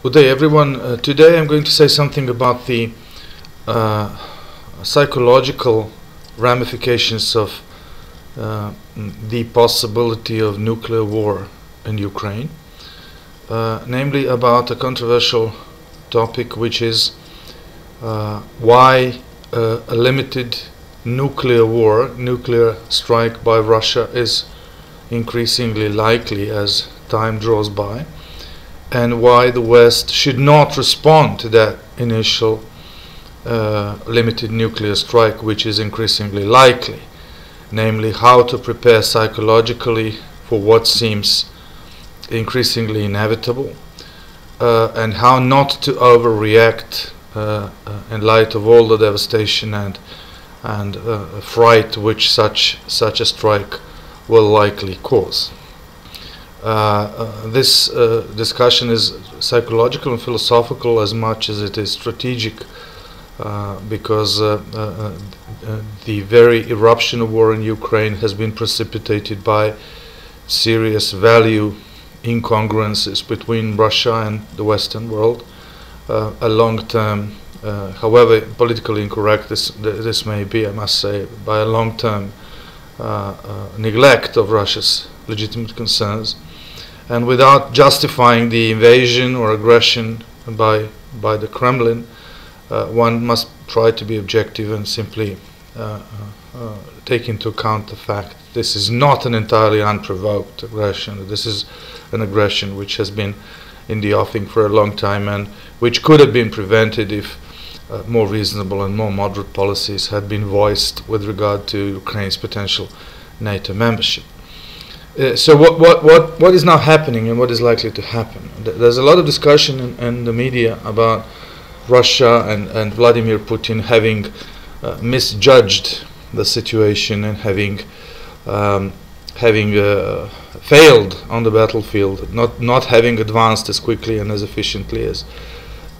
Good day, everyone. Today I'm going to say something about the psychological ramifications of the possibility of nuclear war in Ukraine, namely about a controversial topic, which is why a limited nuclear strike by Russia is increasingly likely as time draws by, and why the West should not respond to that initial limited nuclear strike, which is increasingly likely, namely how to prepare psychologically for what seems increasingly inevitable, and how not to overreact in light of all the devastation and fright which such a strike will likely cause. This discussion is psychological and philosophical as much as it is strategic, because the very eruption of war in Ukraine has been precipitated by serious value incongruences between Russia and the Western world. A long-term, however politically incorrect this may be, I must say, by a long-term neglect of Russia's legitimate concerns, and without justifying the invasion or aggression by the Kremlin, one must try to be objective and simply take into account the fact this is not an entirely unprovoked aggression. This is an aggression which has been in the offing for a long time, and which could have been prevented if more reasonable and more moderate policies had been voiced with regard to Ukraine's potential NATO membership. So what is now happening and what is likely to happen? There's a lot of discussion in the media about Russia and Vladimir Putin having misjudged the situation and having failed on the battlefield, not having advanced as quickly and as efficiently as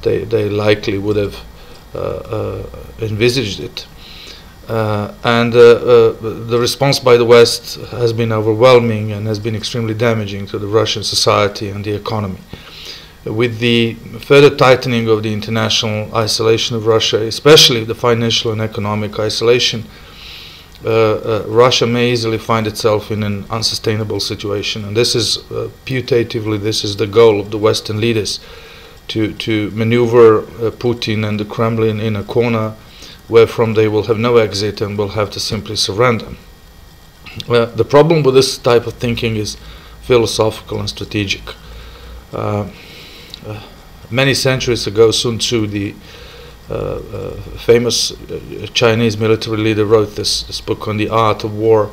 they likely would have envisaged it. The response by the West has been overwhelming and has been extremely damaging to the Russian society and the economy. With the further tightening of the international isolation of Russia, especially the financial and economic isolation, Russia may easily find itself in an unsustainable situation. And this is, putatively, this is the goal of the Western leaders, to maneuver Putin and the Kremlin in a corner wherefrom they will have no exit and will have to simply surrender. The problem with this type of thinking is philosophical and strategic. Many centuries ago, Sun Tzu, the famous Chinese military leader, wrote this book on the art of war,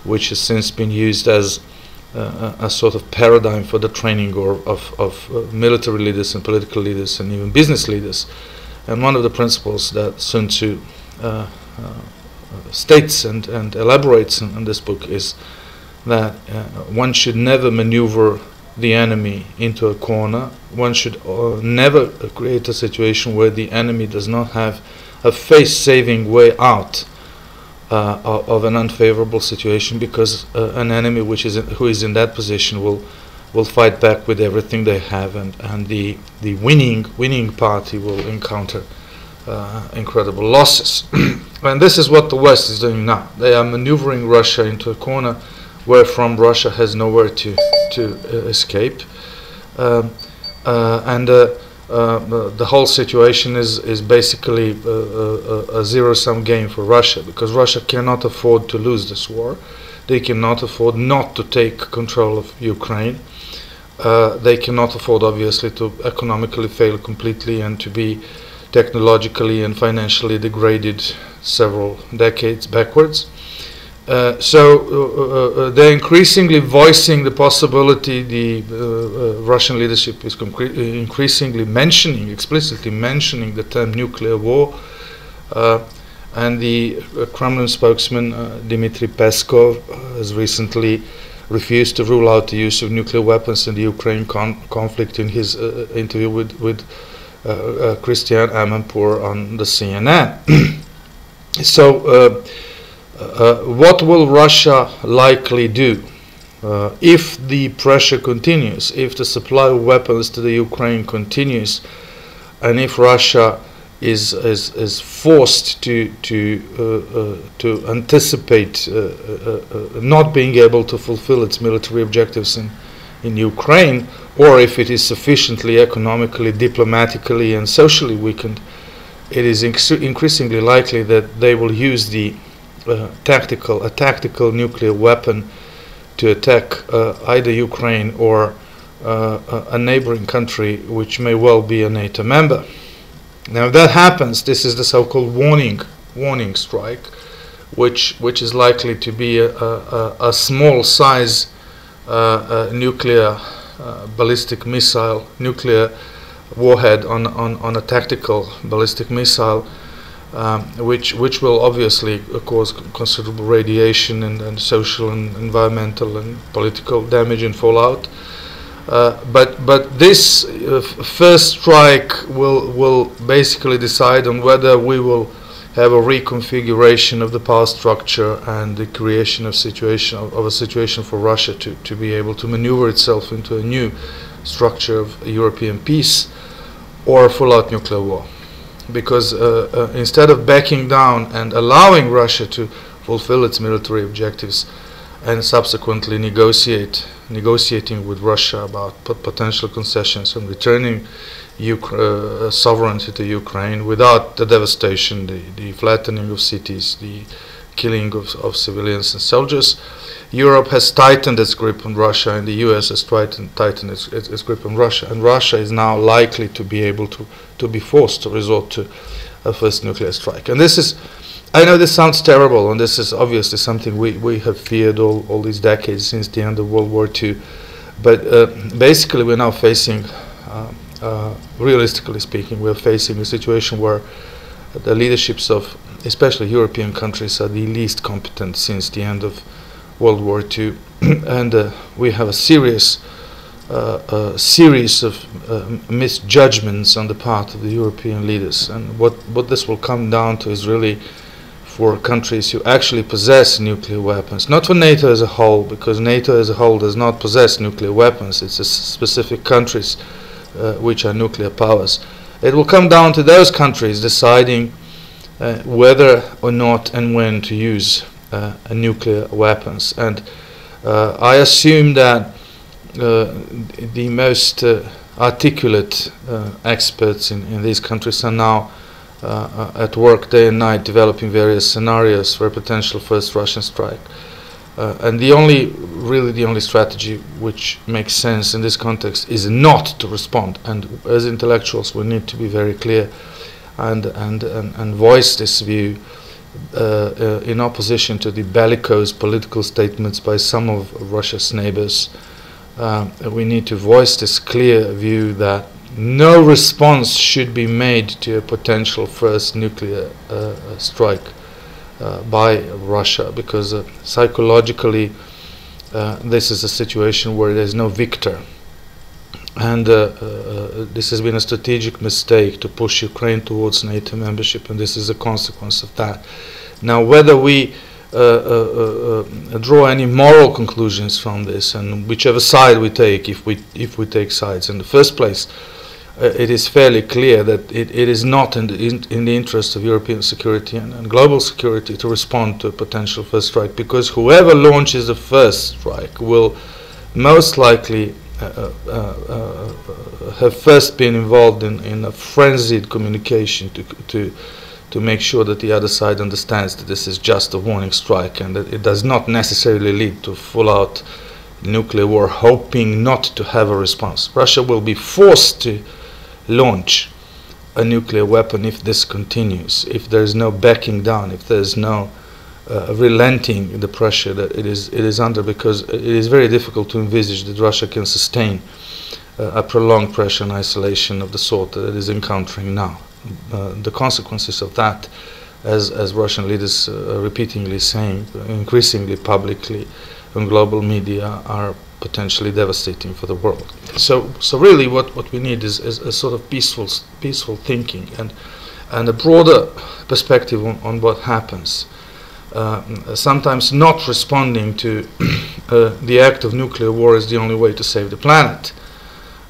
which has since been used as a sort of paradigm for the training of military leaders and political leaders and even business leaders. And one of the principles that Sun Tzu states and elaborates in this book is that one should never maneuver the enemy into a corner. One should never create a situation where the enemy does not have a face-saving way out of an unfavorable situation, because an enemy who is in that position will fight back with everything they have, and the winning party will encounter incredible losses. And this is what the West is doing now. They are maneuvering Russia into a corner wherefrom Russia has nowhere to escape, and the whole situation is basically a zero-sum game for Russia, because Russia cannot afford to lose this war. They cannot afford not to take control of Ukraine. They cannot afford, obviously, to economically fail completely and to be technologically and financially degraded several decades backwards. So they're increasingly voicing the possibility. The Russian leadership is increasingly explicitly mentioning the term nuclear war, and the Kremlin spokesman Dmitry Peskov has recently refused to rule out the use of nuclear weapons in the Ukraine conflict in his interview with Christiane Amanpour on the CNN. So what will Russia likely do? if the pressure continues, if the supply of weapons to the Ukraine continues, and if Russia is forced to anticipate not being able to fulfill its military objectives in Ukraine, or if it is sufficiently economically, diplomatically, and socially weakened, it is increasingly likely that they will use the tactical nuclear weapon to attack either Ukraine or a neighboring country, which may well be a NATO member. Now, if that happens, this is the so-called warning strike, which is likely to be a small size nuclear ballistic missile, nuclear warhead on a tactical ballistic missile, which will obviously cause considerable radiation and social and environmental and political damage and fallout. But this first strike will basically decide on whether we will have a reconfiguration of the power structure and the creation of a situation for Russia to be able to maneuver itself into a new structure of European peace, or a full-out nuclear war. Because instead of backing down and allowing Russia to fulfill its military objectives and subsequently negotiating with Russia about potential concessions and returning sovereignty to Ukraine without the devastation, the flattening of cities, the killing of civilians and soldiers, Europe has tightened its grip on Russia, and the US has tightened its grip on Russia, and Russia is now likely to be able to be forced to resort to a first nuclear strike. And this is, I know this sounds terrible, and this is obviously something we have feared all these decades since the end of World War II, but basically we're now facing, realistically speaking, we're facing a situation where the leaderships of especially European countries are the least competent since the end of World War II, and we have a series of misjudgments on the part of the European leaders. And what this will come down to is really for countries who actually possess nuclear weapons, not for NATO as a whole, because NATO as a whole does not possess nuclear weapons. It's specific countries which are nuclear powers. It will come down to those countries deciding whether or not and when to use nuclear weapons. And I assume that the most articulate experts in these countries are now at work day and night developing various scenarios for a potential first Russian strike. And the only strategy which makes sense in this context is not to respond. And as intellectuals, we need to be very clear and voice this view in opposition to the bellicose political statements by some of Russia's neighbors. We need to voice this clear view that no response should be made to a potential first nuclear strike by Russia, because psychologically this is a situation where there is no victor. And this has been a strategic mistake to push Ukraine towards NATO membership, and this is a consequence of that. Now, whether we draw any moral conclusions from this, and whichever side we take, if we take sides in the first place, it is fairly clear that it is not in the interest of European security and global security to respond to a potential first strike, because whoever launches the first strike will most likely have first been involved in a frenzied communication to make sure that the other side understands that this is just a warning strike and that it does not necessarily lead to full-out nuclear war, hoping not to have a response. Russia will be forced to launch a nuclear weapon if this continues, if there is no backing down, if there is no relenting the pressure that it is under, because it is very difficult to envisage that Russia can sustain a prolonged pressure and isolation of the sort that it is encountering now. The consequences of that, as Russian leaders are repeatedly saying, increasingly publicly on global media, are potentially devastating for the world. So really what we need is a sort of peaceful thinking and a broader perspective on what happens. sometimes not responding to the act of nuclear war is the only way to save the planet.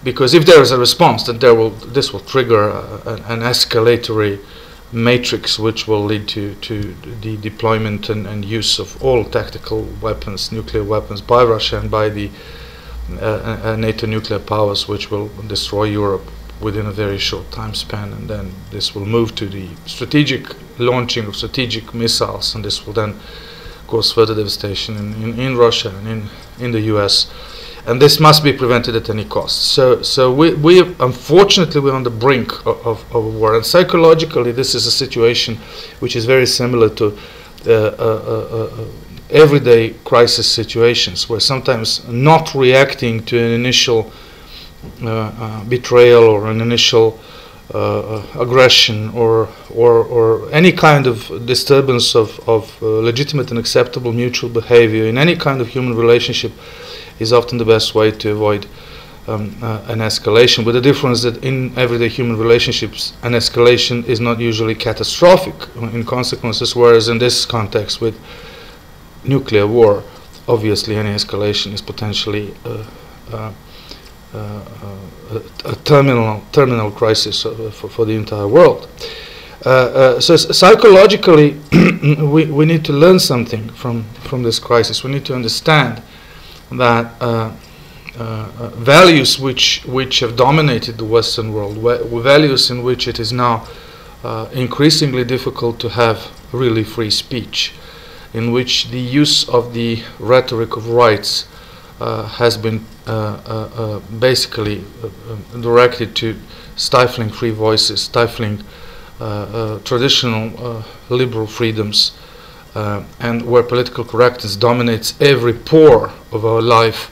Because if there is a response, then this will trigger an escalatory matrix which will lead to the deployment and use of all tactical weapons, nuclear weapons, by Russia and by the NATO nuclear powers, which will destroy Europe within a very short time span. And then this will move to the strategic launching of strategic missiles, and this will then cause further devastation in Russia and in the US. And this must be prevented at any cost. So we unfortunately we're on the brink of a war, and psychologically this is a situation which is very similar to everyday crisis situations, where sometimes not reacting to an initial betrayal or an initial aggression or any kind of disturbance of legitimate and acceptable mutual behavior in any kind of human relationship is often the best way to avoid an escalation, with the difference that in everyday human relationships an escalation is not usually catastrophic in consequences, whereas in this context with nuclear war, obviously any escalation is potentially a terminal crisis for the entire world. So psychologically we need to learn something from this crisis. We need to understand that values which have dominated the Western world, values in which it is now increasingly difficult to have really free speech, in which the use of the rhetoric of rights has been basically directed to stifling free voices, stifling traditional liberal freedoms, and where political correctness dominates every pore of our life,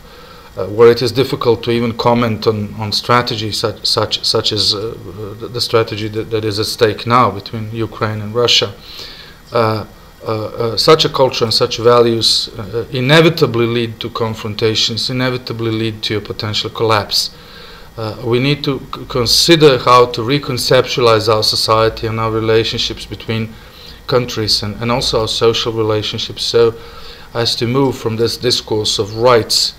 where it is difficult to even comment on strategy such as the strategy that is at stake now between Ukraine and Russia. Such a culture and such values inevitably lead to confrontations, inevitably lead to a potential collapse. We need to consider how to reconceptualize our society and our relationships between countries and also our social relationships, so as to move from this discourse of rights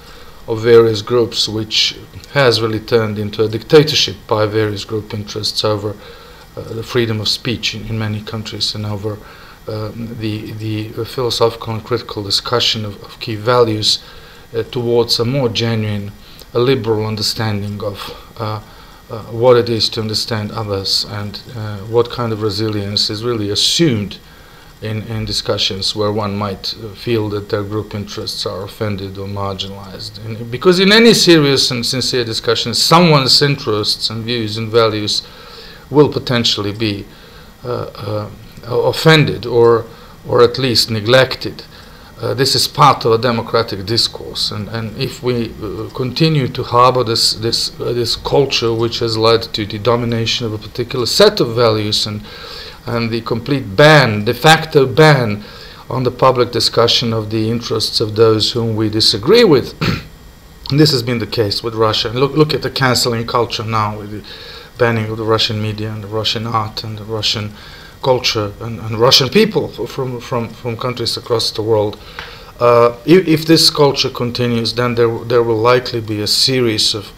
of various groups, which has really turned into a dictatorship by various group interests over the freedom of speech in many countries, and over the philosophical and critical discussion of key values towards a more genuine, a liberal understanding of what it is to understand others, and what kind of resilience is really assumed in discussions where one might feel that their group interests are offended or marginalized. And because in any serious and sincere discussion, someone's interests and views and values will potentially be offended or at least neglected. This is part of a democratic discourse, and if we continue to harbor this culture which has led to the domination of a particular set of values and the complete ban, de facto ban, on the public discussion of the interests of those whom we disagree with. And this has been the case with Russia. And look at the cancelling culture now, with the banning of the Russian media and the Russian art and the Russian culture and Russian people from countries across the world. If this culture continues, then there will likely be a series of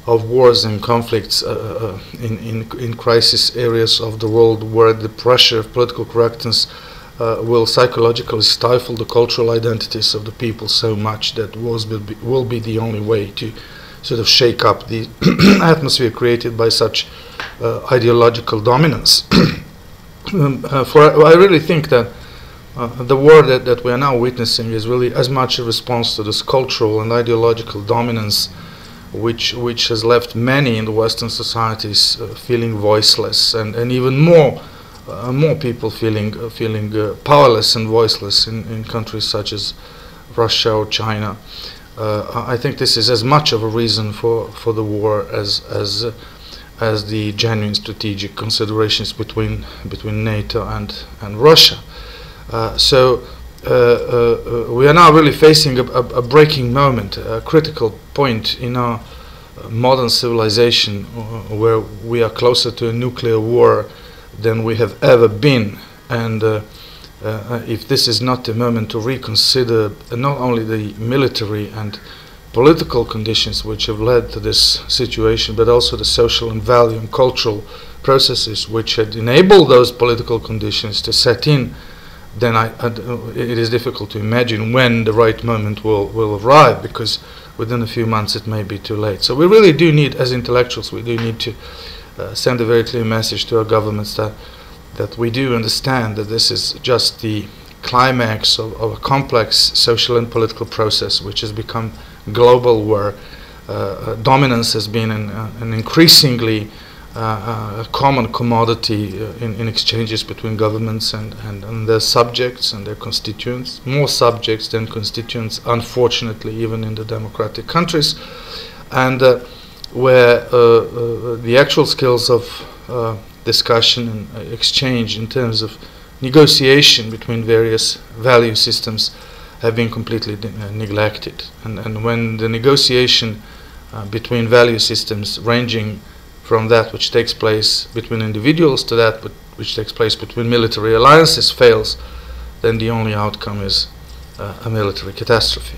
wars and conflicts in crisis areas of the world, where the pressure of political correctness will psychologically stifle the cultural identities of the people so much that wars will be the only way to sort of shake up the atmosphere created by such ideological dominance. I really think that the war that we are now witnessing is really as much a response to this cultural and ideological dominance which has left many in the Western societies feeling voiceless, and even more people feeling powerless and voiceless in countries such as Russia or China. I think this is as much of a reason for the war as the genuine strategic considerations between NATO and Russia. So we are now really facing a breaking moment, a critical point in our modern civilization, where we are closer to a nuclear war than we have ever been, and if this is not the moment to reconsider not only the military and political conditions which have led to this situation, but also the social and value and cultural processes which had enabled those political conditions to set in, then it is difficult to imagine when the right moment will arrive, because within a few months it may be too late. So we really do need, as intellectuals, we do need to send a very clear message to our governments that we do understand that this is just the climax of a complex social and political process which has become global, where dominance has been an increasingly common commodity in exchanges between governments and their subjects and their constituents, more subjects than constituents, unfortunately, even in the democratic countries, and where the actual skills of discussion and exchange in terms of negotiation between various value systems have been completely neglected. And when the negotiation between value systems ranging from that which takes place between individuals to that which takes place between military alliances fails, then the only outcome is a military catastrophe.